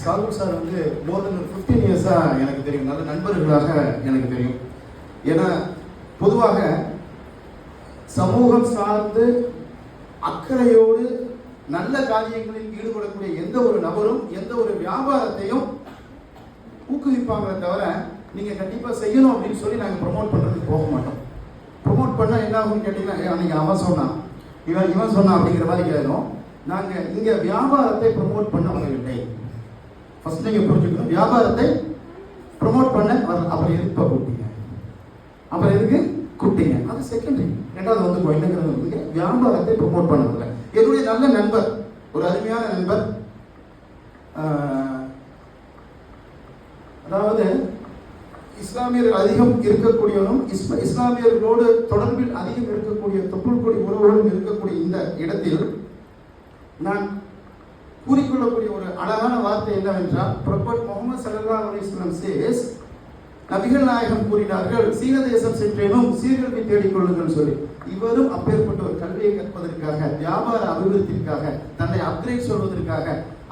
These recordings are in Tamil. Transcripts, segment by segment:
சாகுல் சார் வந்து மோர் தென் 15 இயர்ஸாக எனக்கு தெரியும், நல்ல நண்பர்களாக எனக்கு தெரியும். ஏன்னா பொதுவாக சமூகம் சார்ந்து அக்கறையோடு நல்ல காரியங்களில் ஈடுபடக்கூடிய எந்த ஒரு நபரும் எந்த ஒரு வியாபாரத்தையும் ஊக்குவிப்பாங்களே தவிர நீங்கள் கண்டிப்பாக செய்யணும் அப்படின்னு சொல்லி நாங்கள் ப்ரொமோட் பண்ணுறதுக்கு போக மாட்டோம். ப்ரொமோட் பண்ணால் என்ன ஆகும்னு கேட்டிங்கன்னா, அன்றைக்கி அவன் சொன்னான் இவன் சொன்னான் அப்படிங்கிற மாதிரி கேட்கணும். நாங்கள் இங்கே வியாபாரத்தை ப்ரொமோட் பண்ண வரவில்லை. ஃபர்ஸ்ட் நீங்கள் புரிஞ்சுக்கணும், வியாபாரத்தை ப்ரொமோட் பண்ண வரல. அப்புறம் எதுக்கு கூப்பிட்டீங்க, அப்புறம் எதுக்கு கூப்பிட்டீங்க, அது செகண்டரி. ரெண்டாவது வந்து என்னங்கிறது வந்து வியாபாரத்தை ப்ரொமோட் பண்ணதில்லை. என்னுடைய நல்ல நண்பர், ஒரு அருமையான நண்பர், அதாவது இஸ்லாமியர்கள் அதிகம் இருக்கக்கூடியவனும் இஸ்லாமியர்களோடு தொடர்பில் அதிகம் இருக்கக்கூடிய தொப்புள்கொடி உறவுகளும் இருக்கக்கூடிய இந்த இடத்தில் நான் கூறிக்கொள்ளக்கூடிய ஒரு அழகான வார்த்தை என்னவென்றால், ப்ரொஃபட் முஹம்மது ஸல்லல்லாஹு அலைஹி வஸல்லம் சேஸ், நபிகள் நாயகம் கூறினார்கள், சீன தேசம் சென்றேனும் சீர்கல்வி தேடிக்கொள்ளுங்கள் சொல்லி. இவரும் அப்பேற்பட்ட ஒரு கல்வியை கற்பதற்காக, வியாபார அபிவிருத்திற்காக, தன்னை அப்கிரேட் சொல்வதற்காக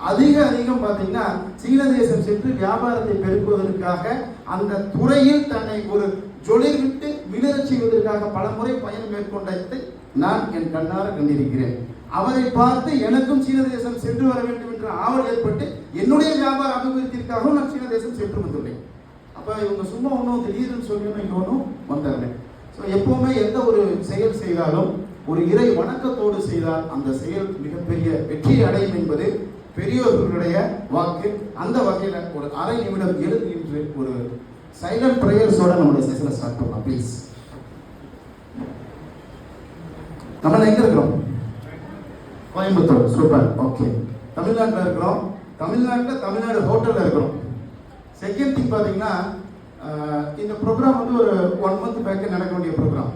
அதிகம் பார்த்தீங்கன்னா சீன தேசம் சென்று வியாபாரத்தை பெருக்குவதற்காக, அந்த துறையில் தன்னை ஒரு ஜொலிர் விட்டு விழுறச் செய்வதற்காக பல முறை பயணம் மேற்கொண்டதை நான் என் கண்ணார கண்டிருக்கிறேன். அவரை பார்த்து எனக்கும் சீன தேசம் சென்று வர வேண்டும் என்ற ஆவல் ஏற்பட்டு என்னுடைய வியாபார அபிவிருத்திற்காகவும் நான் சீன தேசம் சென்று வந்துள்ளேன். அப்போ இவங்க சும்மா ஒன்றும் திடீர்னு சொல்லணும் இங்கே ஒன்றும் வந்துடுறேன். ஸோ எப்பவுமே எந்த ஒரு செயல் செய்தாலும் ஒரு இறை வணக்கத்தோடு செய்தால் அந்த செயல் மிகப்பெரிய வெற்றி அடையும் என்பது பெரியோர்களுடைய வாக்கு. அந்த வகையில் ஒரு அரை நிமிடம் எழுந்து நின்று ஒரு சைலண்ட் ப்ரேயர்ஸோட நம்மளுடைய செஷனை ஸ்டார்ட் பண்ணலாம் ப்ளீஸ். நம்ம எங்க இருக்கிறோம்? கோயம்புத்தூர். சூப்பர். ஓகே, தமிழ்நாட்டில் இருக்கிறோம். தமிழ்நாடு ஹோட்டலில் இருக்கிறோம். செகண்ட் திங் பார்த்தீங்கன்னா, இந்த ப்ரோக்ராம் வந்து ஒரு 1 month பேக்கே நடக்க வேண்டிய ப்ரோக்ராம்.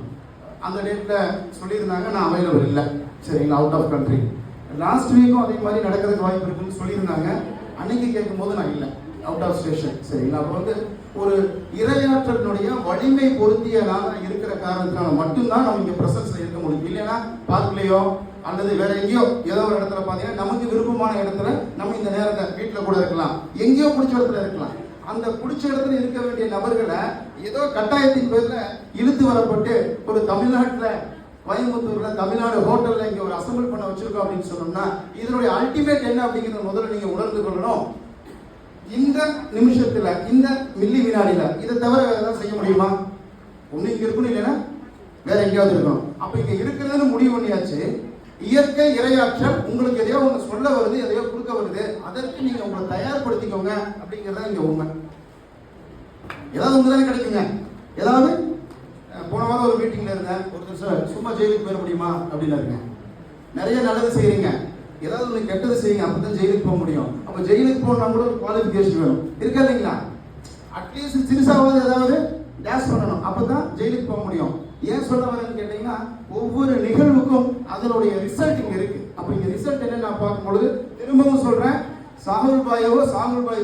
அந்த டேட்டில் சொல்லியிருந்தாங்க, நான் அவைலபிள் இல்லை. சரிங்களா, அவுட் ஆஃப் கண்ட்ரி. லாஸ்ட் வீக்கும் அதே மாதிரி நடக்கிறதுக்கு வாய்ப்பு இருக்குன்னு சொல்லியிருந்தாங்க. அன்னைக்கு கேட்கும்போது நான் இல்லை, அவுட் ஆஃப் ஸ்டேஷன். சரிங்களா, அப்போ வந்து ஒரு இரையாற்றலினுடைய வலிமை பொருந்தியதாக இருக்கிற காரணத்தினால மட்டும்தான் நம்ம இங்கே ப்ரெசன்ஸில் இருக்க முடியும். இல்லைன்னா பார்க்கலையோ அல்லது வேற எங்கேயோ ஏதோ ஒரு இடத்துல பார்த்தீங்கன்னா நமக்கு விருப்பமான இடத்துல நம்ம இந்த நேரத்தை வீட்டில் கூட இருக்கலாம், எங்கேயோ பிடிச்ச இடத்துல இருக்கலாம். அந்த பிடிச்ச இடத்துல இருக்க வேண்டிய நபர்களை ஏதோ கட்டாயத்தின் பேரில் இழுத்து வரப்பட்டு ஒரு தமிழ்நாட்டில் கோயம்புத்தூர்ல தமிழ்நாடு ஹோட்டல்ல இங்க ஒரு அசம்பிள் பண்ண வச்சிருக்கோம் அப்படின்னு சொன்னோம்னா இதனுடைய அல்டிமேட் என்ன அப்படிங்கிறத முதல்ல நீங்க உணர்ந்து கொள்ளணும். இந்த நிமிஷத்துல, இந்த மில்லி வினாடியில இதை தவிர வேற ஏதாவது செய்ய முடியுமா? ஒண்ணு இங்க இருக்கணும், இல்லைன்னா வேற எங்கேயாவது இருக்கணும். அப்ப இங்க இருக்கிறதுன்னு முடிவு பண்ணியாச்சு. இயற்கை இரையாற்றல் உங்களுக்கு எதையோ ஒன்று சொல்ல வருது, எதையோ கொடுக்க வருது, அதற்கு நீங்க உங்களை தயார்படுத்திக்கோங்க அப்படிங்கிறதா இங்க உண்மை. ஏதாவது உங்க தானே கிடைக்குங்க. ஏதாவது போன வாரம் ஒரு மீட்டிங்ல இருந்தேன், ஒருத்தர் சார் சும்மா ஜெயிலுக்கு போயிட முடியுமா அப்படின்னு இருக்கேன். நிறைய நல்லது செய்யறீங்க, ஏதாவது ஒன்று கெட்டது செய்யுங்க, அப்பதான் ஜெயிலுக்கு போக முடியும். அப்ப ஜெயிலுக்கு போனா கூட ஒரு குவாலிஃபிகேஷன் வேணும், இருக்கா இல்லைங்களா? அட்லீஸ்ட் சிறுசாவது ஏதாவது டேஷ் பண்ணணும், அப்பதான் ஜெயிலுக்கு போக முடியும். ஏன் சொல்ல வரேன்னு கேட்டீங்கன்னா, ஒவ்வொரு நிகழ்வுக்கும் அதனுடைய ரிசல்ட் இங்க இருக்கு. அப்ப இங்க ரிசல்ட் என்ன நான் பார்க்கும்பொழுது திரும்பவும் சொல்றேன், சாகுல் பாய்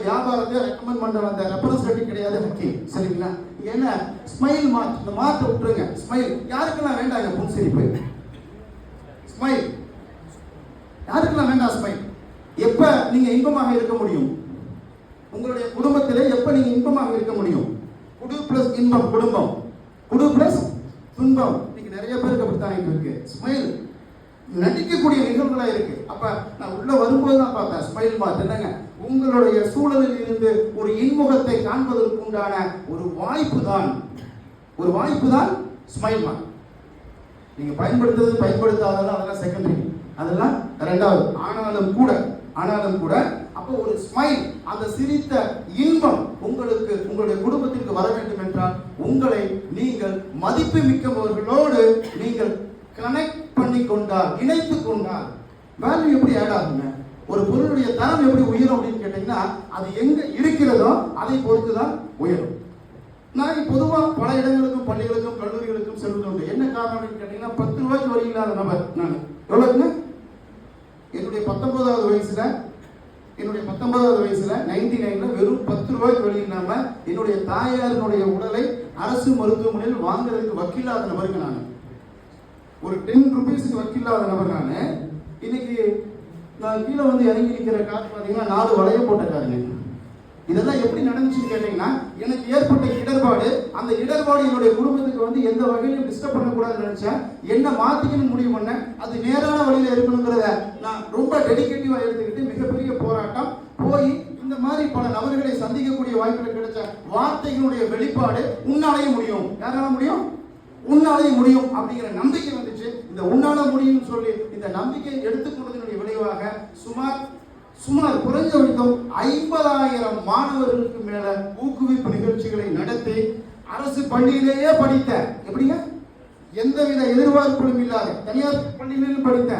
வியாபாரத்தை ரெக்கமெண்ட் பண்ற அந்த ரெப்ரசன்டேட்டிவ் கிடையாது ஹக்கீம். சரிங்களா, என்ன ஸ்மைல் மார்க், இந்த மார்க்கை விட்டுருங்க. ஸ்மைல் யாருக்கெல்லாம் வேண்டாங்க? புன்சிரிப்பு. ஸ்மைல் யாருக்கெல்லாம் வேண்டாம்? ஸ்மைல் எப்ப நீங்க இன்பமாக இருக்க முடியும்? உங்களுடைய குடும்பத்திலே எப்ப நீங்க இன்பமாக இருக்க முடியும்? குடு பிளஸ் இன்பம் குடும்பம், குடு பிளஸ் துன்பம். இன்னைக்கு நிறைய பேருக்கு அப்படித்தான் இருக்கு. ஸ்மைல் நடிக்கக்கூடிய நிகழ்வுகளா இருக்கு. அப்ப நான் உள்ள வரும்போது தான் பார்த்தேன் ஸ்மைல் மார்க் என்னங்க, உங்களுடைய சூழலில் இருந்து ஒரு இன்முகத்தை காண்பதற்கு உண்டான ஒரு வாய்ப்பு தான் ஸ்மைல் மார்க். நீங்க பயன்படுத்தாதெல்லாம் அதெல்லாம் செகண்டரி, அதெல்லாம் ரெண்டாவது. ஆனாலும் கூட அப்போ ஒரு ஸ்மைல், அந்த சிரித்த இன்பம் உங்களுக்கு உங்களுடைய குடும்பத்திற்கு வர வேண்டும் என்றால் உங்களை நீங்கள் மதிப்பு மிக்கவர்களோடு நீங்கள் கனெக்ட் பண்ணி கொண்டால், இணைத்து கொண்டால் வேல்யூ எப்படி ஆட் ஆகுங்க? ஒரு பொருளுடைய தரம் எப்படி உயரும் அப்படின்னு கேட்டீங்கன்னா, அது எங்க இருக்கிறதோ அதை பொறுத்துதான் உயரும். நான் பொதுவாக பல இடங்களுக்கும் பள்ளிகளுக்கும் கல்லூரிகளுக்கும் செல்வது உண்டு. என்ன காரணம் அப்படின்னு கேட்டீங்கன்னா, 10 ரூபாய்க்கு வழி இல்லாத நபர் நான். எவ்வளவுங்க? என்னுடைய 19வது வயசுல 99ல வெறும் 10 ரூபாய்க்கு வழி இல்லாம என்னுடைய தாயாரினுடைய உடலை அரசு மருத்துவமனையில் வாங்குறதுக்கு வக்கீலாத நபருக்கு நான். ஒரு 10 ரூபீஸ்க்கு வக்கீலாத நபர் நான். இன்னைக்கு நான் கீழே வந்து இறங்கி நிற்கிற கார் பார்த்தீங்கன்னா 4 வளைய போட்ட காருங்க. இதெல்லாம் எப்படி நடந்துச்சுன்னு கேட்டீங்கன்னா, எனக்கு ஏற்பட்ட இடர்பாடு, அந்த இடர்பாடு என்னுடைய குடும்பத்துக்கு வந்து எந்த வகையிலும் டிஸ்டர்ப் பண்ணக்கூடாதுன்னு நினைச்சேன். என்ன மாத்திக்கணும்னு முடிவு பண்ணேன். அது நேரான வழியில இருக்கணுங்கிறத நான் ரொம்ப டெடிகேட்டிவா எடுத்துக்கிட்டு மிகப்பெரிய போராட்டம் போய் இந்த மாதிரி பல நபர்களை சந்திக்கக்கூடிய வாய்ப்புகள் கிடைச்ச வார்த்தைகளுடைய வெளிப்பாடு உன்னாலேயே முடியும். யாரால முடியும்? உன்னாலே முடியும் அப்படிங்கிற நம்பிக்கை வந்துச்சு. இந்த உன்னால முடியும்னு சொல்லி இந்த நம்பிக்கையை எடுத்துக்கொண்டதனுடைய விளைவாக சுமார் குறைஞ்சபட்சம் 50,000 மாணவர்களுக்கு மேல ஊக்குவிப்பு நிகழ்ச்சிகளை நடத்தி அரசு பள்ளியிலேயே படித்த, எப்படிங்க, எந்தவித எதிர்பார்ப்புகளும் இல்லாத தனியார் பள்ளிகளிலும் படித்த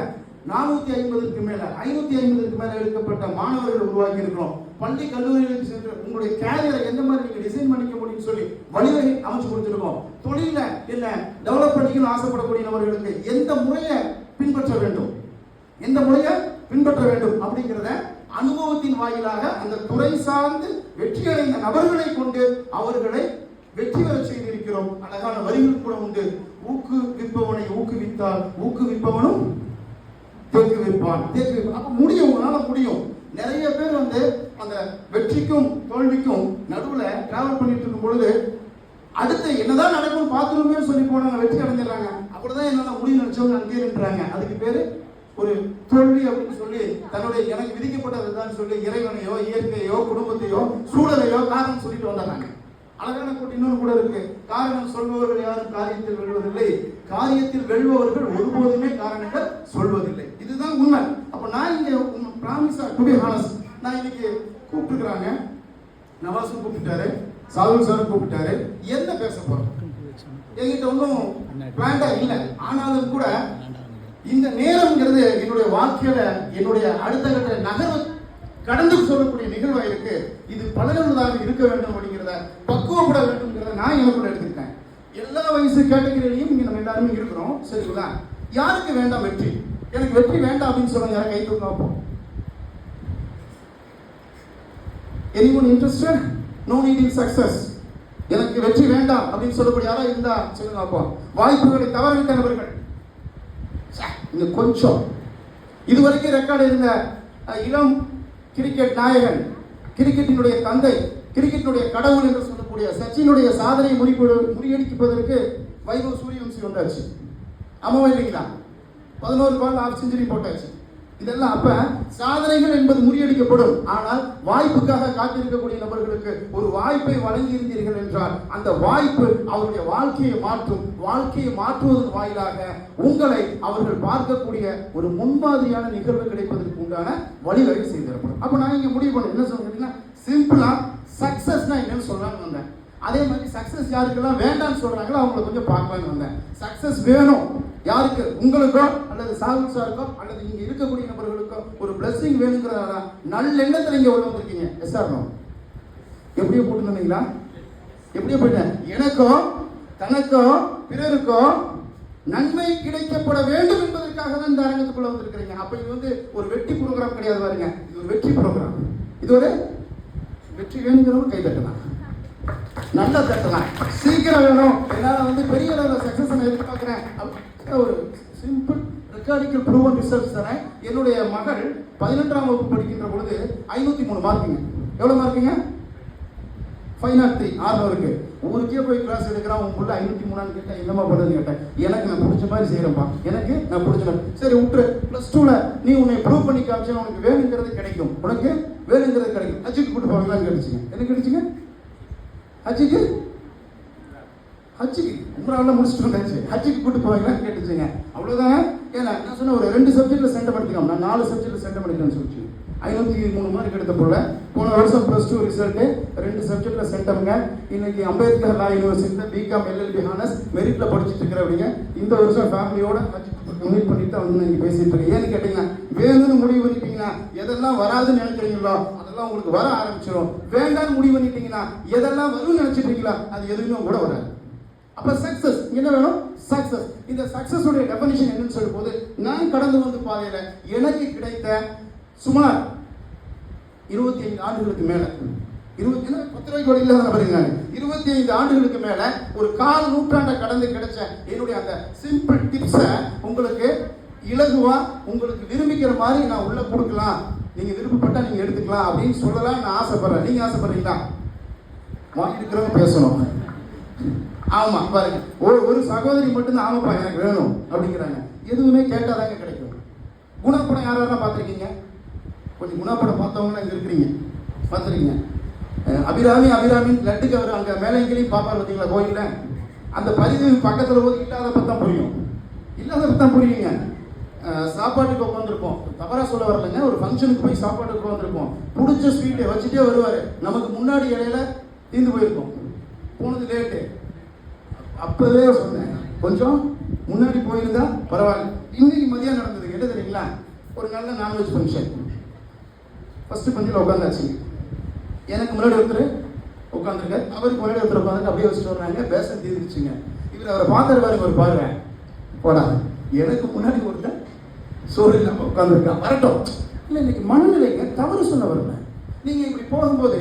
450க்கு மேல 550க்கு மேல எடுக்கப்பட்ட மாணவர்கள் உருவாக்கி இருக்கிறோம். பள்ளி கல்லூரிகளுக்கு சென்று உங்களுடைய கேரியரை எந்த மாதிரி நீங்க டிசைன் பண்ணிக்க முடியும்னு சொல்லி வழிவகை அமைச்சு கொடுத்துருக்கோம். தொழில இல்ல டெவலப் பண்ணிக்கணும்னு ஆசைப்படக்கூடிய நபர்களுக்கு எந்த முறையை பின்பற்ற வேண்டும், எந்த முறையை பின்பற்ற வேண்டும் அப்படிங்கிறத அனுபவத்தின் வாயிலாக அந்த துறை சார்ந்து வெற்றி அடைந்த நபர்களை கொண்டு அவர்களை வெற்றி பெற செய்திருக்கிறோம். அழகான வரிகள் கூட உண்டு. ஊக்குவிப்பவனை ஊக்குவித்தால் ஊக்குவிப்பவனும் தேக்குவிப்பான். அப்ப முடியும், உங்களால முடியும். நிறைய பேர் வந்து அந்த வெற்றிக்கும் தோல்விக்கும் நடுவுல டிராவல் பண்ணிட்டு இருக்கும் பொழுது அடுத்து என்னதான் நடக்கும் பார்த்துருமே சொல்லி போனாங்க, வெற்றி அடைஞ்சிடறாங்க. அப்படிதான் என்னால முடியும் நினைச்சவங்க அங்கேயே நின்றாங்க. அதுக்கு பேரு ஒரு தோல்வி அப்படின்னு சொல்லி தன்னுடைய எனக்கு விதிக்கப்பட்டதுதான் சொல்லி இறைவனையோ இயற்கையோ குடும்பத்தையோ சூழலையோ காரணம் சொல்லிட்டு வந்தாங்க. அழகான கூட்டி இன்னொன்று கூட இருக்கு. காரணம் சொல்பவர்கள் யாரும் காரியத்தில் வெல்வதில்லை, காரியத்தில் வெல்பவர்கள் ஒருபோதுமே காரணங்கள் சொல்வதில்லை. இதுதான் உண்மை. அப்ப நான் இங்க பிராமிஸா டு பி ஹானஸ்ட், நான் இன்னைக்கு கூப்பிட்டுக்கிறாங்க, நவாஸும் கூப்பிட்டாரு, சாகுல் சாரும் கூப்பிட்டாரு. என்ன பேச போறோம் என்கிட்ட ஒன்றும் பிளான்டா இல்லை. ஆனாலும் கூட இந்த நேரம்ங்கிறது என்னுடைய வாழ்க்கையில என்னுடைய அடுத்த கட்ட நகர்வு கடந்து சொல்லக்கூடிய நிகழ்வா இருக்கு. இது பலனுள்ளதாக இருக்க வேண்டும் அப்படிங்கிறத, பக்குவப்பட வேண்டும்ங்கிறத நான் எனக்குள்ள எடுத்துக்கிட்டேன். எல்லா வயசு கேட்டகரியிலையும் இங்க நம்ம எல்லாருமே இருக்கிறோம். சரிங்களா? யாருக்கு வேண்டாம் வெற்றி? எனக்கு வெற்றி வேண்டாம் அப்படின்னு சொல்லுங்க. யாரை கை தூக்க பார்ப்போம். anyone interested? no needing success. எனக்கு வெற்றி வேண்டாம் அப்படின்னு சொல்லக்கூடிய யாரா இருந்தா சொல்லுங்க பார்ப்போம். வாய்ப்புகளை தவறவிட்ட நபர்கள் இன்னும் கொஞ்சம். இதுவரைக்கும் ரெக்கார்டு இருந்த இளம் கிரிக்கெட் நாயகன், கிரிக்கெட்டினுடைய தந்தை, கிரிக்கெட்டினுடைய கடவுள் என்று சொல்லக்கூடிய சச்சினுடைய சாதனை முறியடிப்பதற்கு வைபவ் சூரியவம்சி வந்தாச்சு. ஆமாவா இல்லைங்களா? 11 பால் ஆஃப் செஞ்சுரி போட்டாச்சு. இதெல்லாம் அப்ப சாதனைகள் என்பது முறியடிக்கப்படும். ஆனால் வாய்ப்புக்காக காத்திருக்கக்கூடிய நபர்களுக்கு ஒரு வாய்ப்பை வழங்கி இருந்தீர்கள் என்றால் அந்த வாய்ப்பு அவருடைய வாழ்க்கையை மாற்றும். வாழ்க்கையை மாற்றுவதன் வாயிலாக உங்களை அவர்கள் பார்க்கக்கூடிய ஒரு முன்மாதிரியான நிகழ்வு கிடைப்பதற்கு உண்டான வழிவகை செய்திருப்படும். அப்ப நான் இங்க முடிவு பண்ண என்ன சொல்றீங்கன்னா, சிம்பிளா சக்சஸ்னா என்னன்னு சொல்லலாம்னு வந்தேன். அதே மாதிரி சக்சஸ் யாருக்கெல்லாம் வேண்டாம்னு சொல்றாங்களோ அவங்களை கொஞ்சம் பார்க்கலாம்னு வந்தேன். சக்சஸ் வேணும் யாருக்கு? உங்களுக்கோ அல்லது சாகுல் சாருக்கோ அல்லது இங்க இருக்கக்கூடிய நபர்களுக்கோ ஒரு பிளஸிங் வேணுங்கிறதால நல்ல எண்ணத்தில் இங்க உள்ள வந்திருக்கீங்க. Yes or no? எப்படியோ போட்டுருந்தீங்களா? எப்படியோ போயிட்டேன். எனக்கோ தனக்கோ பிறருக்கோ நன்மை கிடைக்கப்பட வேண்டும் என்பதற்காக தான் இந்த அரங்கத்துக்குள்ள வந்திருக்கிறீங்க. அப்ப இது வந்து ஒரு வெற்றி ப்ரோக்ராம் கிடையாது பாருங்க. இது ஒரு வெற்றி ப்ரோக்ராம். இது ஒரு வெற்றி வேணுங்கிறவங்க கை தட்டலாம், நல்லா தட்டலாம். சீக்கிரம் வேணும், என்னால வந்து பெரிய அளவில் சக்சஸ் நான் எதிர்பார்க்கிறேன். ஒரு சிம்பிள் ரெக்கார்டிக்கல் ப்ரூவன் ரிசல்ட்ஸ் தரேன். என்னுடைய மகள் 11ஆம் வகுப்பு படிக்கின்ற பொழுது 503 மார்க்குங்க. எவ்வளவு மார்க்குங்க? 503 600க்கு. ஊருக்கே போய் கிளாஸ் எடுக்கிறான். உன் புள்ள 503 கேட்டேன். என்னமா பண்ணுறதுன்னு கேட்டேன். எனக்கு நான் பிடிச்ச மாதிரி செய்கிறேன்ப்பா, எனக்கு நான் பிடிச்ச மாதிரி. சரி விட்டுரு, +2ல நீ உன்னை ப்ரூவ் பண்ணி காமிச்சா உனக்கு வேணுங்கிறது கிடைக்கும், உனக்கு வேணுங்கிறது கிடைக்கும். ஹஜ்ஜுக்கு கூட்டு போவாங்களான்னு கேட்டுச்சுங்க. என்ன கேட்டுச்சுங்க? ஹஜ்ஜுக்கு உம்ராவெல்லாம் முடிச்சுட்டு வந்தாச்சு. ஹஜ்ஜுக்கு கூட்டு போவாங்களான்னு கேட்டுச்சுங்க. அவ்வளோதாங்க. ஏன்னா நான் சொன்ன ஒரு 2 சப்ஜெக்டில் சென்டம் எடுத்துக்கலாம். நான் 4 சப்ஜெக்டில் சென்டம் எடுக்கிறேன்னு சொல்லிச்சு. 503 மார்க் எடுத்த போல போன வருஷம் +2 ரிசல்ட்டு 2 சப்ஜெக்டில் சென்டம்ங்க. இன்னைக்கு அம்பேத்கர் லா யூனிவர்சிட்டியில் பிகாம் LLB ஹானர்ஸ் மெரிட்டில் படிச்சுட்டு இருக்கிறவங்க இந்த வருஷம் ஃபேமிலியோட கம்ப்ளீட் பண்ணிட்டு தான் வந்து நீங்கள் பேசிட்டு இருக்கேன். ஏன்னு கேட்டீங்கன்னா, வேணும்னு முடிவு பண்ணிட்டீங்கன்னா எதெல்லாம் வராதுன்னு நினைக்கிறீங்களோ அதெல்லாம் உங்களுக்கு வர ஆரம்பிச்சிடும். வேண்டாம்னு முடிவு பண்ணிட்டீங்கன்னா எதெல்லாம் வரும்னு நினைச்சிட்டீங்களா அது எதுவுமே கூட வராது. அப்ப சக்சஸ் என்ன வேணும்? சக்சஸ். இந்த சக்சஸ் உடைய டெஃபினிஷன் என்னன்னு சொல்லும் போது, நான் கடந்து வந்து பாதையில எனக்கு கிடைத்த சுமார் 25 ஆண்டுகளுக்கு மேல 10 ரூபாய்க்கு வழி இல்லாத பாருங்க. 25 ஆண்டுகளுக்கு மேல ஒரு 1/4 நூற்றாண்டை கடந்து கிடைச்ச என்னுடைய அந்த சிம்பிள் டிப்ஸை உங்களுக்கு இலகுவா உங்களுக்கு விரும்பிக்கிற மாதிரி நான் உள்ள கொடுக்கலாம், நீங்க விருப்பப்பட்டா நீங்க எடுத்துக்கலாம் அப்படின்னு சொல்லலாம் நான் ஆசைப்படுறேன். நீங்க ஆசைப்படுறீங்களா? வாங்கி இருக்கிறவங்க பேசணும். ஆமா பாருங்க, ஒரு சகோதரி மட்டும்தான் ஆமாப்பா எனக்கு வேணும் அப்படிங்கிறாங்க. எதுவுமே கேட்டாதாங்க கிடைக்கும். குணப்படம் யாரெல்லாம் பார்த்துருக்கீங்க? கொஞ்சம் குணப்படம் பார்த்தவங்க இங்க இருக்கிறீங்க, பார்த்துருக்கீங்க. அபிராமின்னு லட்டுக்கு அவர் அங்கே மேலைங்களையும் பாப்பார் பார்த்தீங்களா கோயில்ல? அந்த பதிவு பக்கத்தில் போது இல்லாத பத்தான் புரியும், இல்லாத பத்தான் புரியுங்க. சாப்பாட்டுக்கு உட்காந்துருப்போம், தவறாக சொல்ல வரலைங்க, ஒரு ஃபங்க்ஷனுக்கு போய் சாப்பாட்டுக்கு உட்காந்துருப்போம், பிடிச்ச ஸ்வீட்டை வச்சுட்டே வருவார், நமக்கு முன்னாடி இடையில தீர்ந்து போயிருக்கோம், போனது லேட்டு. அப்பவே சொன்னேன் கொஞ்சம் முன்னாடி போயிருந்தா பரவாயில்ல. இன்னைக்கு மதியம் நடந்தது என்ன தெரியுங்களா? ஒரு நல்ல நான்வெஜ் ஃபங்க்ஷன். ஃபர்ஸ்ட் பந்தியில் உட்காந்தாச்சு. எனக்கு முன்னாடி ஒருத்தர் உட்காந்துருக்காரு, அவருக்கு முன்னாடி ஒருத்தர் உட்காந்து அப்படியே வச்சுட்டு வர்றாங்க. பேச தீர்ந்துச்சுங்க. இவர் அவரை பார்த்தாரு பாருங்க, ஒரு பாருங்க போடா, எனக்கு முன்னாடி ஒருத்தர் சோறு இல்லாமல் உட்காந்துருக்கா, வரட்டும். இல்லை இன்னைக்கு மனநிலைங்க தவறு சொல்ல வரல. நீங்கள் இப்படி போகும்போது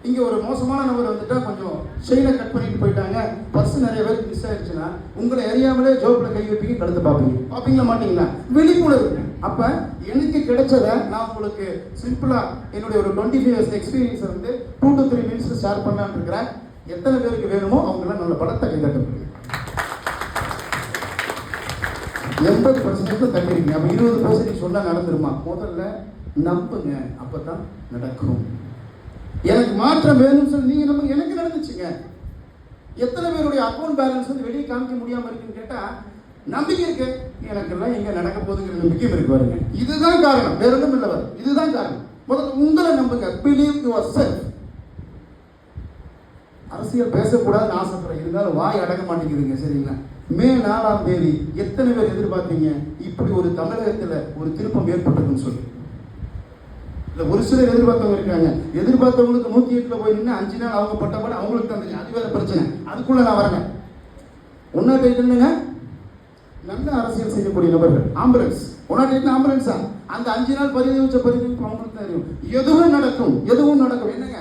இங்கே ஒரு மோசமான நபர் வந்துட்டா கொஞ்சம் செயினை கட் பண்ணிட்டு போயிட்டாங்க, பர்ஸ் நிறைய பேருக்கு மிஸ் ஆயிடுச்சுன்னா உங்களை அறியாமலே ஜோப்பில் கை வைப்பீங்க, கழுத்து பார்ப்பீங்களா மாட்டீங்களா? விழிப்புணர்வு. அப்போ எனக்கு கிடைச்சதை நான் உங்களுக்கு சிம்பிளாக என்னுடைய ஒரு 25 years எக்ஸ்பீரியன்ஸை வந்து 2 to 3 minutes ஷேர் பண்ணலான்னு இருக்கிறேன். எத்தனை பேருக்கு வேணுமோ அவங்களாம் நல்ல படத்தை கைதட்ட முடியும். 80% தங்கிறீங்க, அப்போ 20% சொன்னால் நடந்துருமா? முதல்ல நம்புங்க, அப்போ தான் நடக்கும். எனக்கு மாற்றம் வேணும்னு சொல்லி நீங்க நம்ம எனக்கு நடந்துச்சுங்க. எத்தனை பேருடைய அக்கௌண்ட் பேலன்ஸ் வந்து வெளியே காமிக்க முடியாம இருக்குன்னு கேட்டா நம்பிக்கை இருக்கு, எனக்கெல்லாம் எங்க நடக்க போகுதுங்கிற நம்பிக்கை இருக்கு. பாருங்க, இதுதான் காரணம், வேற ஒன்றும் இல்லை. இதுதான் காரணம். முதல்ல உங்களை நம்புங்க, பிலீவ் யுவர் செல்ஃப். அரசியல் பேசக்கூடாதுன்னு ஆசைப்படுறேன், இருந்தாலும் வாய் அடங்க மாட்டேங்குதுங்க. சரிங்களா? மே 4ஆம் தேதி எத்தனை பேர் எதிர்பார்த்தீங்க இப்படி ஒரு தமிழகத்துல ஒரு திருப்பம் ஏற்பட்டிருக்குன்னு சொல்லி? இல்லை, ஒரு சிலர் எதிர்பார்த்தவங்க இருக்காங்க. எதிர்பார்த்தவங்களுக்கு 108 போய் நின்று 5 நாள் அவங்க பட்டப்பாடு அவங்களுக்கு தந்துச்சு, அது வேற பிரச்சனை. அதுக்குள்ள நான் வரேன். ஒன்னாட்டு என்னங்க, நல்ல அரசியல் செய்யக்கூடிய நபர்கள். ஆம்புலன்ஸ் ஒன்னாட்டு ஆம்புலன்ஸா? அந்த 5 நாள் பதிவு அவங்களுக்கு தெரியும். எதுவும் நடக்கும், எதுவும் நடக்கும். என்னங்க,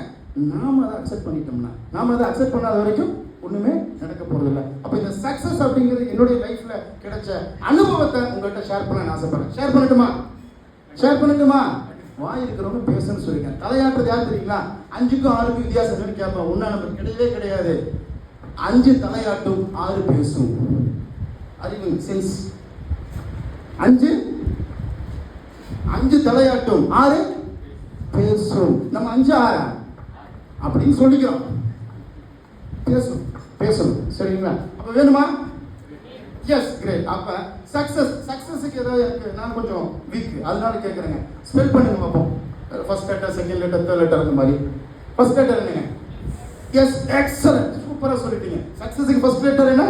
நாம அதை அக்செப்ட் பண்ணிட்டோம்னா, நாம அதை அக்செப்ட் பண்ணாத வரைக்கும் ஒண்ணுமே நடக்க போறது இல்லை. அப்ப இந்த சக்சஸ் அப்படிங்கிறது என்னுடைய லைஃப்ல கிடைச்ச அனுபவத்தை உங்கள்கிட்ட ஷேர் பண்ண நான் ஆசைப்படுறேன். ஷேர் பண்ணட்டுமா? வாய் இருக்கிறவங்க பேசணும்னு சொல்லிருக்கேன். தலையாட்டுறது யார் தெரியுங்களா? 5க்கும் 6க்கும் வித்தியாசம் கேட்பேன். ஒன்னா நம்பர் கிடையவே கிடையாது. 5 தலையாட்டும் 6 பேசும். அறிவு சென்ஸ். 5 தலையாட்டும் 6 பேசும். நம்ம 5 6 அப்படின்னு சொல்லிக்கிறோம். பேசணும். சரிங்களா? அப்ப வேணுமா? Yes, great. அப்ப சக்சஸ்க்கு ஏதாவது எனக்கு நான் கொஞ்சம் வீக், அதனால கேட்குறேங்க. ஸ்பெல் பண்ணுங்க பார்ப்போம். First letter, second letter, third letter, அந்த மாதிரி. ஃபர்ஸ்ட் லெட்டர் என்னங்க? எஸ், எக்ஸலென்ட், சூப்பரா சொல்லிட்டீங்க. சக்சஸ்க்கு ஃபர்ஸ்ட் லெட்டர் என்ன?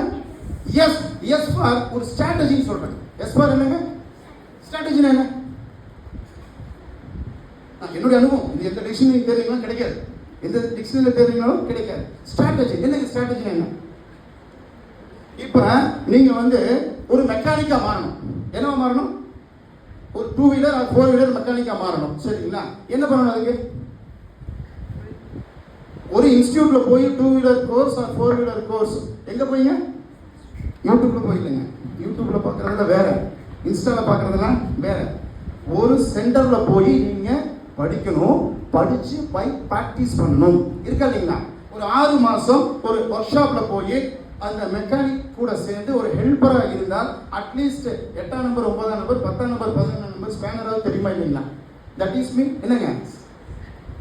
எஸ். எஸ் ஃபார் ஒரு ஸ்ட்ராட்டஜின்னு சொல்றேன். எஸ் ஃபார் என்னங்க? ஸ்ட்ராட்டஜினா என்ன? என்னுடைய அனுபவம். இது எந்த டிக்ஷனரி தெரியுங்களா? கிடைக்காது. எந்த டிக்ஷனரி தெரியுங்களோ கிடைக்காது. ஸ்ட்ராட்டஜி என்னங்க? ஸ்ட்ராட்டஜினா என்ன? இப்ப நீங்க வந்து ஒரு மெக்கானிக்கா மாறணும். என்னவா மாறணும்? ஒரு 2 வீலர் 4 வீலர் மெக்கானிக்கா மாறணும். சரிங்களா? என்ன பண்ணணும்? அதுக்கு ஒரு இன்ஸ்டிடியூட்ல போய் 2 வீலர் கோர்ஸ் 4 வீலர் கோர்ஸ் எங்க போய்ங்க? யூடியூப்ல போயில்லைங்க. யூடியூப்ல பாக்குறதுல வேற, இன்ஸ்டால பாக்குறதுலாம் வேற. ஒரு சென்டர்ல போய் நீங்க படிக்கணும், படிச்சு பிராக்டிஸ் பண்ணணும். இருக்கா இல்லைங்களா? ஒரு 6 மாசம் ஒரு ஒர்க் ஷாப்ல போய் அந்த மெக்கானிக் கூட சேர்ந்து ஒரு ஹெல்ப்பரா இருந்தால் அட்லீஸ்ட் 8ஆம் நம்பர் 9ஆம் நம்பர் 10ஆம் நம்பர் 11ஆம் நம்பர் ஸ்பேனராவது தெரியுமா இல்லைங்களா? தட் இஸ் மீன் என்னங்க?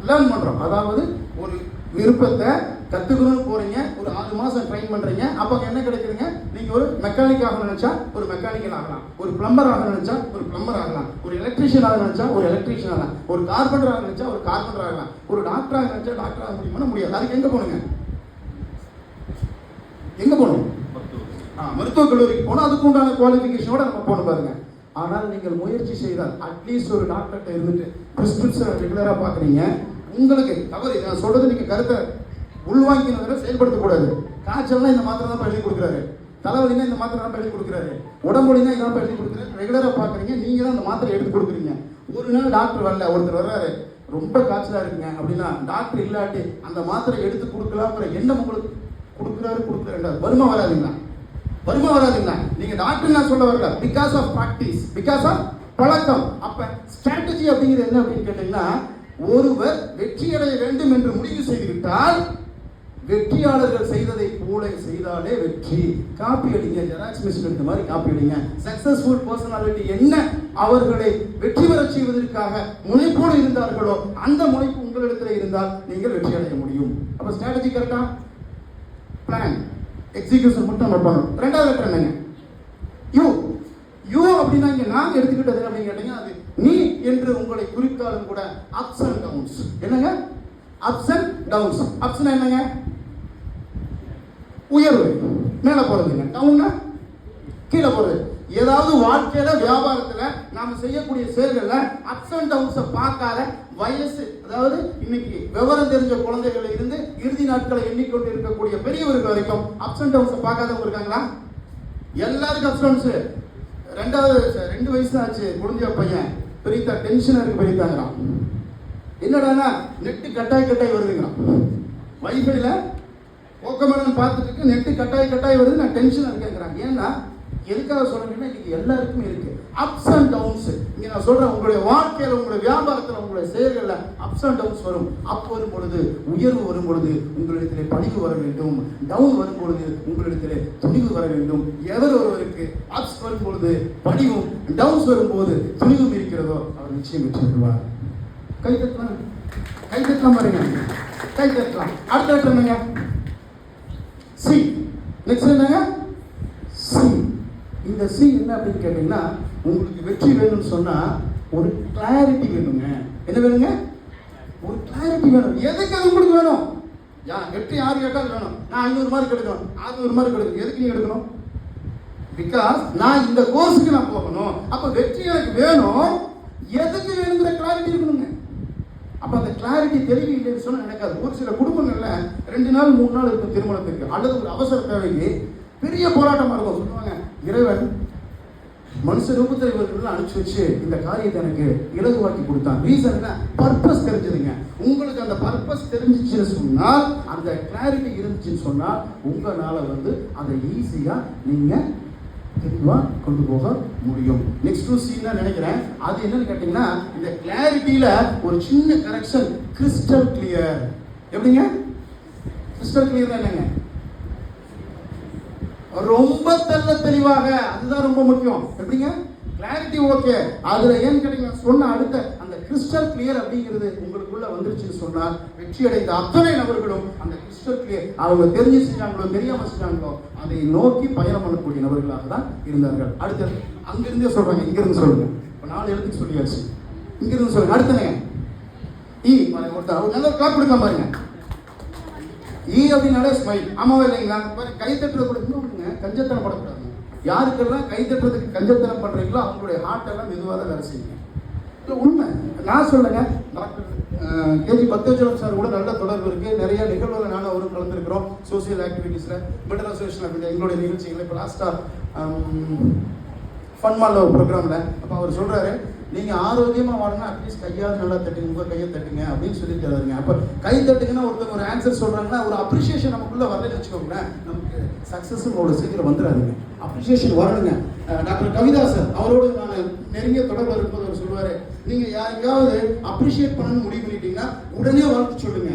லேர்ன் பண்றோம். அதாவது ஒரு விருப்பத்தை கத்துக்கணும்னு போறீங்க, ஒரு 6 மாசம் ட்ரெயின் பண்றீங்க. அப்ப என்ன கிடைக்குதுங்க? நீங்க ஒரு மெக்கானிக் ஆகணும்னு நினைச்சா ஒரு மெக்கானிக்கல் ஆகலாம், ஒரு பிளம்பர் ஆகணும்னு நினைச்சா ஒரு பிளம்பர் ஆகலாம், ஒரு எலக்ட்ரீஷியன் ஆக நினைச்சா ஒரு எலக்ட்ரீஷியன் ஆகலாம், ஒரு கார்பெண்டர் ஆக நினைச்சா ஒரு கார்பெண்டர் ஆகலாம், ஒரு டாக்டர் ஆக நினைச்சா டாக்டர் ஆக முடியாது. அதுக்கு எங்க போகணுங்க? மருத்துவக் கல்லூரிக்கு போனா அதுக்கு உண்டான குவாலிஃபிகேஷனோட நம்ம போன பாருங்க. ஆனால் நீங்கள் முயற்சி செய்தால் அட்லீஸ்ட் ஒரு டாக்டர்கிட்ட இருந்துட்டு பிரிஸ்கிரிப்ஷன் ரெகுலரா பாக்குறீங்க. உங்களுக்கு தவறு நான் சொல்றது நீங்க கருத்தை உள்வாங்கினதை செயல்படுத்தக்கூடாது. காய்ச்சல்னா இந்த மாத்திரை தான் எழுதி கொடுக்குறாரு, தலைவலினா இந்த மாத்திரை தான் எழுதி கொடுக்குறாரு, உடம்புலினா இதான் எழுதி கொடுக்குறாரு. ரெகுலரா பாக்குறீங்க, நீங்க தான் அந்த மாத்திரை எடுத்து கொடுக்குறீங்க. ஒரு நாள் டாக்டர் வரல, ஒருத்தர் வர்றாரு, ரொம்ப காய்ச்சலா இருக்குங்க அப்படின்னா டாக்டர் இல்லாட்டி அந்த மாத்திரை எடுத்து கொடுக்கலாம்ங்கிற எண்ணம் உங்களுக்கு கொடுக்குறாரு. வருமா வராதுங்களா? வருமா வராதுங்களா? நீங்க டாக்டர் நான் சொல்ல வரல, because of practice, because of பழக்கம். அப்ப ஸ்ட்ராட்டஜி அப்படிங்கிறது என்ன அப்படின்னு கேட்டீங்கன்னா, ஒருவர் வெற்றியடைய வேண்டும் என்று முடிவு செய்துவிட்டால் வெற்றியாளர்கள் செய்ததை போல செய்தாலே வெற்றி. காப்பி அடிங்க, ஜெராக்ஸ் மிஷின் எடுத்த மாதிரி காப்பி அடிங்க. சக்சஸ்ஃபுல் பர்சனாலிட்டி என்ன அவர்களை வெற்றி பெற செய்வதற்காக முனைப்போடு இருந்தார்களோ அந்த முனைப்பு உங்களிடத்தில் இருந்தால் நீங்கள் வெற்றி அடைய முடியும். அப்ப ஸ்ட்ராட்டஜி கரெக்டா, பிளான், எக்ஸிகியூஷன் மட்டும் நம்ம பண்ணணும். ரெண்டாவது லெட்டர் என்னங்க? யூ. யூ அப்படின்னா இங்க நான் எடுத்துக்கிட்டது அப்படின்னு கேட்டீங்க, அது நீ என்று உங்களை குறித்தாலும் கூட அப்ஸ் அண்ட் டவுன்ஸ். என்னங்க? Ups and downs. அப்ஸ்னா என்னங்க? உயர்வு, மேல போறதுங்க. டவுன்னா கீழே போறது. ஏதாவது வாழ்க்கையில வியாபாரத்துல நாம செய்யக்கூடிய செயல்கள்ல அப்ஸ் அண்ட் டவுன்ஸ் பார்க்காத வயசு, அதாவது இன்னைக்கு விவரம் தெரிஞ்ச குழந்தைகள் இருந்து இறுதி நாட்களை எண்ணிக்கொண்டு இருக்கக்கூடிய பெரியவர்கள் வரைக்கும் அப்ஸ் அண்ட் டவுன்ஸ் பார்க்காதவங்க இருக்காங்களா? எல்லாருக்கும் அப்ஸ் டவுன்ஸ். 2 வயசு ஆச்சு குழந்தைய பையன் பெரியதா டென்ஷன் இருக்கு பெரியதாங்கிறான். என்னடானா நெட்டு கட்டாய் வருதுங்கிறான். வைஃபைல போக்கமரன் பார்த்துட்டு இருக்கு, நெட்டு கட்டாய் வருது, நான் டென்ஷன் இருக்கேங்கிறான். ஏன்னா எதுக்காக சொல்றேன்னா இன்னைக்கு எல்லாருக்குமே இருக்கு அப்ஸ் அண்ட் டவுன்ஸ். இங்க நான் சொல்றேன், உங்களுடைய வாழ்க்கையில, உங்களுடைய வியாபாரத்தில், உங்களுடைய செயல்கள்ல அப்ஸ் அண்ட் டவுன்ஸ் வரும். அப் வரும் பொழுது, உயர்வு வரும் பொழுது உங்களிடத்திலே பணிவு வர வேண்டும். டவுன் வரும் பொழுது உங்களிடத்திலே துணிவு வர வேண்டும். எவர் ஒருவருக்கு அப்ஸ் வரும் பொழுது பணிவும், டவுன்ஸ் வரும்போது துணிவும் இருக்கிறதோ அவர் நிச்சயம் வெற்றி பெறுவார். கை தட்டலாம் பாருங்க, கை தட்டலாம். அடுத்த லெட்டர் என்னங்க? சி. நெக்ஸ்ட் என்னங்க? சி. இந்த சி என்ன அப்படின்னு கேட்டீங்கன்னா, உங்களுக்கு வெற்றி வேணும்னு சொன்னா ஒரு கிளாரிட்டி வேணுங்க. என்ன வேணுங்க? ஒரு கிளாரிட்டி வேணும். எதுக்கு அது உங்களுக்கு வேணும்? வெற்றி யாரு கேட்டாலும் வேணும். நான் 500 மார்க் எடுக்கணும், 600 மார்க் எடுக்கணும். எதுக்கு நீ எடுக்கணும்? பிகாஸ் நான் இந்த கோர்ஸுக்கு நான் போகணும். அப்ப வெற்றி எனக்கு வேணும். எதுக்கு வேணுங்கிற கிளாரிட்டி இருக்கணுங்க. அப்ப அந்த கிளாரிட்டி தெளிவு இல்லைன்னு சொன்னா நடக்காது. ஒரு சில குடும்பங்கள்ல 2 நாள் 3 நாள் இருக்கும் திருமணத்துக்கு, அல்லது ஒரு அவசர தேவைக்கு பெரிய போராட்டமா இருக்கும். சொல்லுவாங்க, இறைவன் மனுஷ ரூபத்தில் இவர்கள் அனுப்பிச்சு வச்சு இந்த காரியத்தை எனக்கு இலகுவாக்கி கொடுத்தான். ரீசன் என்ன? பர்பஸ் தெரிஞ்சதுங்க. உங்களுக்கு அந்த பர்பஸ் தெரிஞ்சிச்சுன்னு சொன்னால், அந்த கிளாரிட்டி இருந்துச்சுன்னு சொன்னால், உங்களால அதை ஈஸியா நீங்க தெளிவா கொண்டு போக முடியும். நெக்ஸ்ட் சீன் நினைக்கிறேன், அது என்னன்னு கேட்டீங்கன்னா, இந்த கிளாரிட்டியில ஒரு சின்ன கரெக்ஷன். Crystal clear. எப்படிங்க? கிறிஸ்டல் கிளியர் என்னங்க? ரொம்ப தெளிவாக. அதுதான் ரொம்ப முக்கியம். எப்படிங்க? Clarity okay. அதுல ஏன் கேட்டீங்கன்னா, சொன்ன அடுத்த அந்த கிறிஸ்டல் கிளியர் அப்படிங்கிறது உங்களுக்குள்ள வந்துருச்சுன்னு சொன்னால், வெற்றி அடைந்த அத்தனை நபர்களும் அந்த கிறிஸ்டல் கிளியர் அவங்க தெரிஞ்சு செஞ்சாங்களோ தெரியாம செஞ்சாங்களோ அதை நோக்கி பயணம் பண்ணக்கூடிய நபர்களாக தான் இருந்தார்கள். அடுத்தது அங்கிருந்தே சொல்றாங்க, இங்கிருந்து சொல்லுங்க. இப்போ 4 எழுத்துக்கு சொல்லியாச்சு, இங்கிருந்து சொல்லுங்க. அடுத்தனங்க ஈ. ஒருத்தர் நல்ல கிளாப் கொடுக்கலாம் பாருங்க. ஈ அப்படின்னாலே ஸ்மைல். ஆமாவா இல்லைங்களா? கை தட்டுறது கூட இன்னொன்றுங்க, கஞ்சத்தனம் படக்கூடாது. யாருக்கெல்லாம் கை தட்டுறதுக்கு கஞ்சத்தனம் பண்றீங்களோ அவங்களுடைய ஹார்ட் எல்லாம் மெதுவாக தான் வேலை செய்யுங்க. இல்லை உண்மை, நான் சொல்லுங்க. டாக்டர் கேஜி பக்தவச்சலம் சார் கூட நல்ல தொடர்பு இருக்கு. நிறைய நிகழ்வுகள் நானும் அவரும் கலந்துருக்கிறோம். சோசியல் ஆக்டிவிட்டீஸ்ல, பெட்டர் அசோசியேஷன் அப்படின்ற எங்களுடைய நிகழ்ச்சிகளை. இப்போ லாஸ்டா ஃபன்மாலில் ஒரு ப்ரோக்ராமில் அப்போ அவர் சொல்றாரு, நீங்க ஆரோக்கியமா வாழணும், அட்லீஸ்ட் கையாவது நல்லா தட்டுங்க, உங்க கையை தட்டுங்க அப்படின்னு சொல்லிட்டு. அப்ப கை தட்டுங்கன்னா ஒருத்தவங்க ஒரு ஆன்சர் சொல்றாங்கன்னா ஒரு அப்ரிசியேஷன் நமக்குள்ள வரலன்னு வச்சுக்கோங்களேன், நமக்கு சக்சஸ் அவ்வளோ சீக்கிரம் வந்துடாதுங்க. அப்ரிசியேஷன் வரணுங்க. டாக்டர் கவிதா சார் அவரோடு நான் நெருங்கிய தொடர்பு இருக்கும்போது அவர் சொல்லுவாரு, நீங்க யாருக்காவது அப்ரிஷியேட் பண்ணணும்னு முடிவு பண்ணிட்டீங்கன்னா உடனே வாழ்த்து சொல்லுங்க.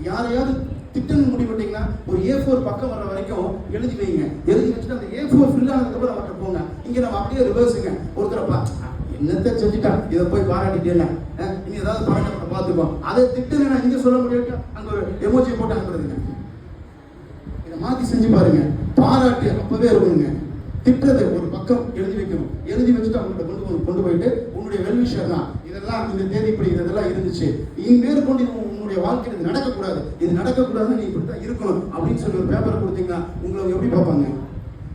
யாரையாவது திட்டணும் முடிவு பண்ணிட்டீங்கன்னா ஒரு A4 பக்கம் வர வரைக்கும் எழுதி வைங்க. எழுதி வச்சுட்டு அந்த A4 ஃபில் ஆனதுக்கப்புறம் அவர்கிட்ட போங்க. இங்க நம்ம அப்படியே ரிவர்ஸுங்க. ஒருத்தரப்பா என்னத்தை செஞ்சுட்டான், இதை போய் பாராட்டிட்டேன், இனி ஏதாவது பாராட்ட பார்த்துக்கோ. அதை திட்டுனா இங்க சொல்ல முடியாது, அங்க ஒரு எமோஜி போட்டு அனுப்புறதுங்க. இதை மாத்தி செஞ்சு பாருங்க. பாராட்டு அப்பவே இருக்கணுங்க. திட்டத்தை ஒரு பக்கம் எழுதி வைக்கணும். எழுதி வச்சுட்டு அவங்கள்ட்ட கொண்டு போயிட்டு உன்னுடைய வெல்விஷர் தான், இதெல்லாம் இந்த தேதி இப்படி இதெல்லாம் இருந்துச்சு, மேற்கொண்டு உன்னுடைய வாழ்க்கையில் இது நடக்கக்கூடாது, இது நடக்கக்கூடாதுன்னு நீ இப்படித்தான் இருக்கணும் அப்படின்னு சொல்லி ஒரு பேப்பர் கொடுத்தீங்கன்னா உங்களை எப்படி பார்ப்பாங்க?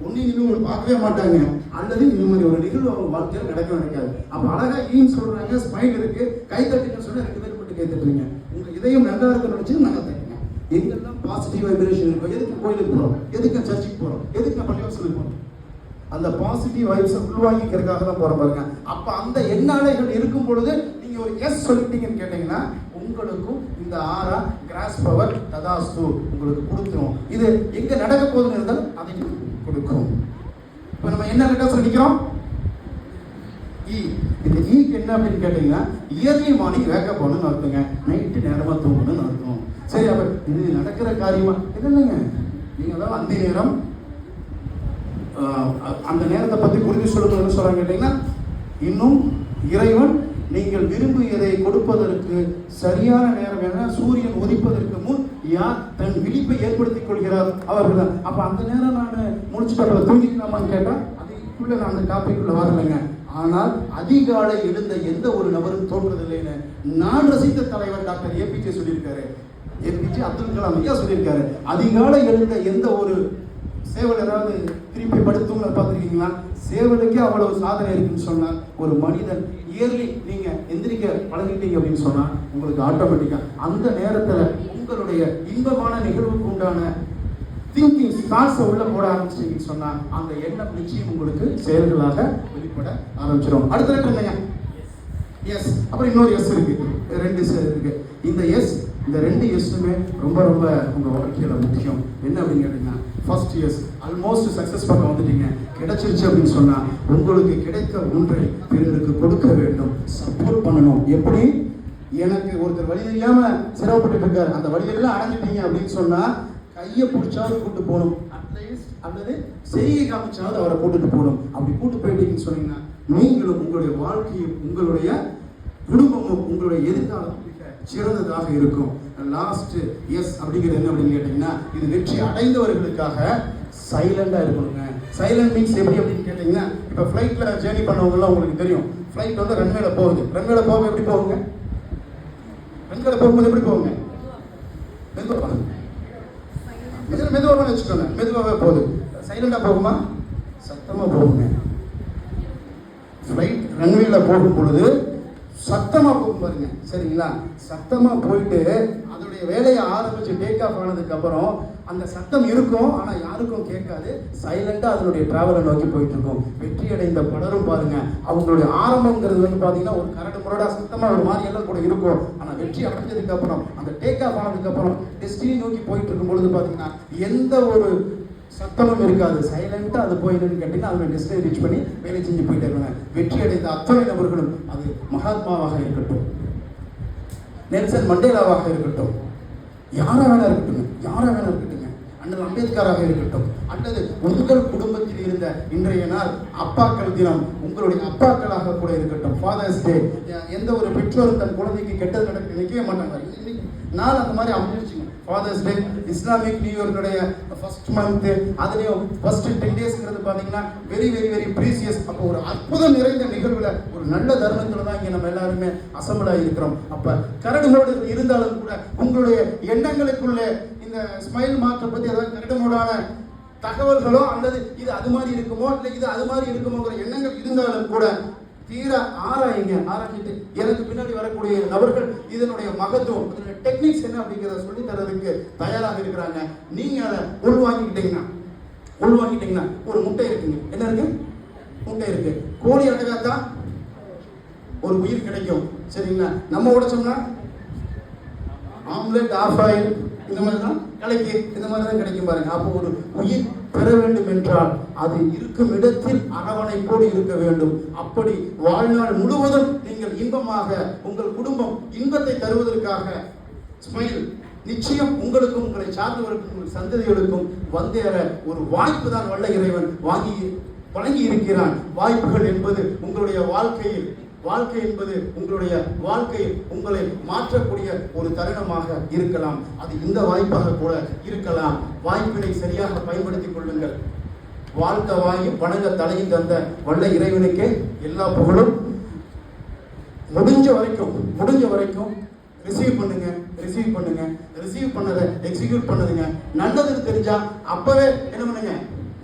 ஒன்னு இன்னும் பார்க்கவே மாட்டாங்க, அல்லது இந்த மாதிரி ஒரு நிகழ்வு அவங்க வாழ்க்கையில் நடக்காது. அப்ப அழகா ஈன்னு சொல்றாங்க, ஸ்மைல் இருக்கு, கை தட்டுன்னு சொன்னா 2 பேர் மட்டும் கை தட்டுறீங்க. உங்க இதயம் நல்லா இருக்குன்னு நினைச்சு நாங்க தட்டுங்க. எங்கெல்லாம் பாசிட்டிவ் வைப்ரேஷன் இருக்கும், எதுக்கு கோயிலுக்கு போறோம், எதுக்கு சர்ச்சுக்கு போறோம், எதுக்கு பள்ளிவாசலுக்கு போறோம், அந்த பாசிட்டிவ் வைப்ஸை உள்வாங்கிக்கிறதுக்காக தான் போற பாருங்க. அப்ப அந்த எண்ணாலைகள் இருக்கும் பொழுது நீங்க ஒரு எஸ் சொல்லிட்டீங்கன்னு கேட்டீங்கன்னா உங்களுக்கும் இந்த ஆரா கிராஸ் பவர் ததாஸ்து உங்களுக்கு கொடுத்துரும். இது எங்க நடக்க போகுதுன்னு இருந்தாலும் அதை கொடுக்கும். இப்போ நம்ம என்ன லெட்டர்ஸ் நிற்கிறோம்? இ. இந்த ஈக்கு என்ன அப்படின்னு கேட்டீங்கன்னா இயர்லி மார்னிங் வேக்கப் பண்ணணும்னு அர்த்தங்க. நைட்டு நேரமாக தூங்கணும்னு அர்த்தம். சரி, அப்போ இது நடக்கிற காரியமா? இல்லைங்க, நீங்கள் அதாவது அந்த நேரம் அந்த நேரத்தை பற்றி புரிஞ்சு சொல்லுங்க. என்ன சொல்கிறாங்க கேட்டிங்கன்னா, இன்னும் இறைவன் நீங்கள் விரும்பியதை கொடுப்பதற்கு சரியான நேரம் என சூரியன் உதிப்பதற்கு முன் யார் தன் விழிப்பை ஏற்படுத்திக் கொள்கிறார் அவர்கள் தான். அப்ப அந்த நேரம் நான் முடிச்சுட்டு தூங்கிக்கலாமான்னு கேட்டா அதுக்குள்ள நான் அந்த டாபிக்குள்ள வரலைங்க. ஆனால் அதிகாலை எழுந்த எந்த ஒரு நபரும் தோன்றதில்லைன்னு நான் ரசித்த தலைவர் டாக்டர் ஏபிஜே சொல்லியிருக்காரு. ஏபிஜே அப்துல் கலாம் ஐயா சொல்லியிருக்காரு, அதிகாலை எழுந்த எந்த ஒரு சேவல் ஏதாவது திருப்பி படுத்துங்க பார்த்துருக்கீங்களா? சேவலுக்கே அவ்வளவு சாதனை இருக்குன்னு சொன்னால் ஒரு மனிதன் இயர்லி நீங்க எந்திரிக்க பழகிட்டீங்க அப்படின்னு சொன்னா உங்களுக்கு ஆட்டோமேட்டிக்கா அந்த நேரத்துல உங்களுடைய இன்பமான நிகழ்வுக்கு உண்டான திங்கிங் தாட்ஸை உள்ள போட ஆரம்பிச்சிட்டீங்கன்னு சொன்னா அந்த எண்ணம் நிச்சயம் உங்களுக்கு செயல்களாக வெளிப்பட ஆரம்பிச்சிடும். அடுத்த லெட்டர் என்னங்க? எஸ். அப்புறம் இன்னொரு எஸ் இருக்கு, 2 எஸ் இருக்கு. இந்த எஸ், இந்த 2 எஸ்ஸுமே ரொம்ப ரொம்ப உங்க வாழ்க்கையில முக்கியம். என்ன அப்படின்னு கேட்டீங்கன்னா, ஃபர்ஸ்ட் எஸ் ஆல்மோஸ்ட் சக்சஸ் பக்கம் வந்துட்டீங்க. கிடைச்சிருச்சு அப்படின்னு சொன்னா உங்களுக்கு கிடைத்த ஒன்றை பிறருக்கு கொடுக்க வேண்டும், சப்போர்ட் பண்ணணும். எப்படி? எனக்கு ஒருத்தர் வழி தெரியாம சிரமப்பட்டு இருக்காரு, அந்த வழியெல்லாம் அடைஞ்சிட்டீங்க அப்படின்னு சொன்னா கையை பிடிச்சாவது கூட்டு போகணும், அட்லீஸ்ட் அல்லது செய்கை காமிச்சாவது அவரை கூட்டிட்டு போகணும். அப்படி கூட்டு போயிட்டீங்கன்னு சொன்னீங்கன்னா நீங்களும் உங்களுடைய வாழ்க்கையும் உங்களுடைய குடும்பமும் உங்களுடைய எதிர்காலம் சிறந்ததாக இருக்கும். லாஸ்ட் எஸ் அப்படிங்கிறது என்ன அப்படின்னு கேட்டீங்கன்னா, இது வெற்றி அடைந்தவர்களுக்காக சைலண்டா இருக்கணுங்க. சைலண்ட் மீன்ஸ் எப்படி அப்படின்னு கேட்டீங்கன்னா, இப்போ ஃப்ளைட்ல ஜேர்னி பண்ணவங்கலாம் உங்களுக்கு தெரியும். ஃப்ளைட் வந்து ரன்வேல போகுது. ரன்வேல போக எப்படி போகுங்க? ரன்வேல போகும்போது எப்படி போகுங்க? மெதுவாக வச்சுக்கோங்க, மெதுவாகவே போகுது. சைலண்டா போகுமா? சத்தமா போகுங்க. ஃப்ளைட் ரன்வேல போகும் பொழுது சத்தமா போகும் பாருங்க, சரிங்களா? சத்தமா போயிட்டு அதோடைய வேலையை ஆரம்பிச்சு டேக் ஆஃப் ஆனதுக்கு அப்புறம் அந்த சத்தம் இருக்கும், ஆனா யாருக்கும் கேட்காது. சைலண்டா அதனுடைய டிராவலை நோக்கி போயிட்டு இருக்கும். வெற்றி அடைந்த பலரும் பாருங்க, அவங்களுடைய ஆரம்பங்கிறது வந்து பாத்தீங்கன்னா ஒரு கரடு முரடா சத்தமா ஒரு மாதிரி எல்லாம் கூட இருக்கும். ஆனா வெற்றி அடைஞ்சதுக்கு அப்புறம் அந்த டேக் ஆஃப் ஆனதுக்கு அப்புறம் டெஸ்டினி நோக்கி போயிட்டு இருக்கும் பொழுது பாத்தீங்கன்னா எந்த ஒரு சத்தமும் இருக்காது. சைலண்டா அது போயிடுன்னு கேட்டீங்கன்னா அதோட டெஸ்டினி ரீச் பண்ணி வேலை செஞ்சு போயிட்டே இருக்காங்க. வெற்றி அடைந்த அத்தனை நபர்களும், அது மகாத்மாவாக இருக்கட்டும், நெல்சன் மண்டேலாவாக இருக்கட்டும், யாரா வேணா இருக்கட்டும், அண்ணல் அம்பேத்கராக இருக்கட்டும், அல்லது உங்கள் குடும்பத்தில் இருந்த இன்றைய நாள் அப்பாக்கள் தினம், உங்களுடைய அப்பாக்களாக கூட இருக்கட்டும், ஃபாதர்ஸ் டே. எந்த ஒரு பெற்றோரும் தன் குழந்தைக்கு கெட்டது நடக்க நினைக்கவே மாட்டாங்க. நாள் அந்த மாதிரி அமைஞ்சிச்சுங்க. ஃபாதர்ஸ் டே, இஸ்லாமிக் நியூ இயர்னுடைய ஃபர்ஸ்ட் மந்த், அதுலேயும் ஃபர்ஸ்ட் 10 டேஸ்ங்கிறது பார்த்தீங்கன்னா வெரி வெரி வெரி ப்ரீசியஸ். அப்போ ஒரு அற்புதம் நிறைந்த நிகழ்வுல ஒரு நல்ல தருணத்துல தான் இங்கே நம்ம எல்லாருமே அசம்பிளாக இருக்கிறோம். அப்போ கரடு முரடு இருந்தாலும் கூட உங்களுடைய எண்ணங்களுக்குள்ளே இந்த ஸ்மைல் மார்க்கை பற்றி ஏதாவது கரடுமுரடான தகவல்களோ அல்லது இது அது மாதிரி இருக்குமோ இல்லை இது அது மாதிரி இருக்குமோங்கிற எண்ணங்கள் இருந்தாலும் கூட தீர ஆராயுங்க. ஆராய்ச்சிட்டு எனக்கு பின்னாடி வரக்கூடிய நபர்கள் இதனுடைய மகத்துவம், இதனுடைய டெக்னிக்ஸ் என்ன அப்படிங்கிறத சொல்லி தரதுக்கு தயாராக இருக்கிறாங்க. நீங்க அதை உள்வாங்கிட்டீங்கன்னா ஒரு முட்டை இருக்குங்க. என்ன இருக்கு? முட்டை இருக்கு. கோழி அடகாத்தா ஒரு உயிர் கிடைக்கும், சரிங்களா? நம்ம உடைச்சோம்னா ஆம்லெட், ஆஃப் ஆயில், இந்த மாதிரி தான் கலைக்கு இந்த மாதிரி தான் கிடைக்கும் பாருங்க. அப்போ ஒரு உயிர் பெற வேண்டும் என்றால் அது இருக்கும் இடத்தில் அரவணைப்போடு இருக்க வேண்டும். அப்படி வாழ்நாள் முழுவதும் நீங்கள் இன்பமாக, உங்கள் குடும்பம் இன்பத்தை தருவதற்காக ஸ்மைல் நிச்சயம் உங்களுக்கும் உங்களை சார்ந்தவர்களுக்கும் உங்கள் சந்ததிகளுக்கும் வந்தேற ஒரு வாய்ப்பு தான் வல்ல இறைவன் வழங்கி இருக்கிறான். வாய்ப்புகள் என்பது உங்களுடைய வாழ்க்கை என்பது உங்களுடைய வாழ்க்கையில் உங்களை மாற்றக்கூடிய ஒரு தருணமாக இருக்கலாம். அது இந்த வாய்ப்பாக கூட இருக்கலாம். வாய்ப்பினை சரியாக பயன்படுத்திக் கொள்ளுங்கள். வாழ்க்கை வாயும் வணங்க தலையும் தந்த வல்ல இறைவனுக்கே எல்லா புகழும். முடிஞ்ச வரைக்கும் ரிசீவ் பண்ணுங்க. ரிசீவ் பண்ணதை எக்ஸிக்யூட் பண்ணுதுங்க. நல்லதுன்னு தெரிஞ்சா அப்பவே என்ன பண்ணுங்க,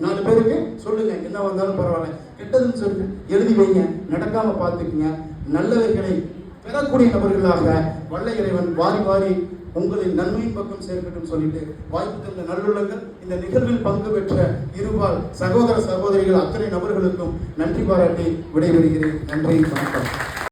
4 பேருக்கு சொல்லுங்க. என்ன வந்தாலும் பரவாயில்ல, கெட்டதுன்னு சொல்லி எழுதி வைங்க, நடக்காம பார்த்துக்குங்க. நல்லவைகளை பெறக்கூடிய நபர்களாக வல்ல இறைவன் வாரி உங்களின் நன்மையின் பக்கம் சேர்க்கட்டும் சொல்லிட்டு வாய்ப்பு தந்த நல்லுள்ளங்கள், இந்த நிகழ்வில் பங்கு பெற்ற இருபால் சகோதர சகோதரிகள் அத்தனை நபர்களுக்கும் நன்றி பாராட்டி விடைபெறுகிறேன். நன்றி, வணக்கம்.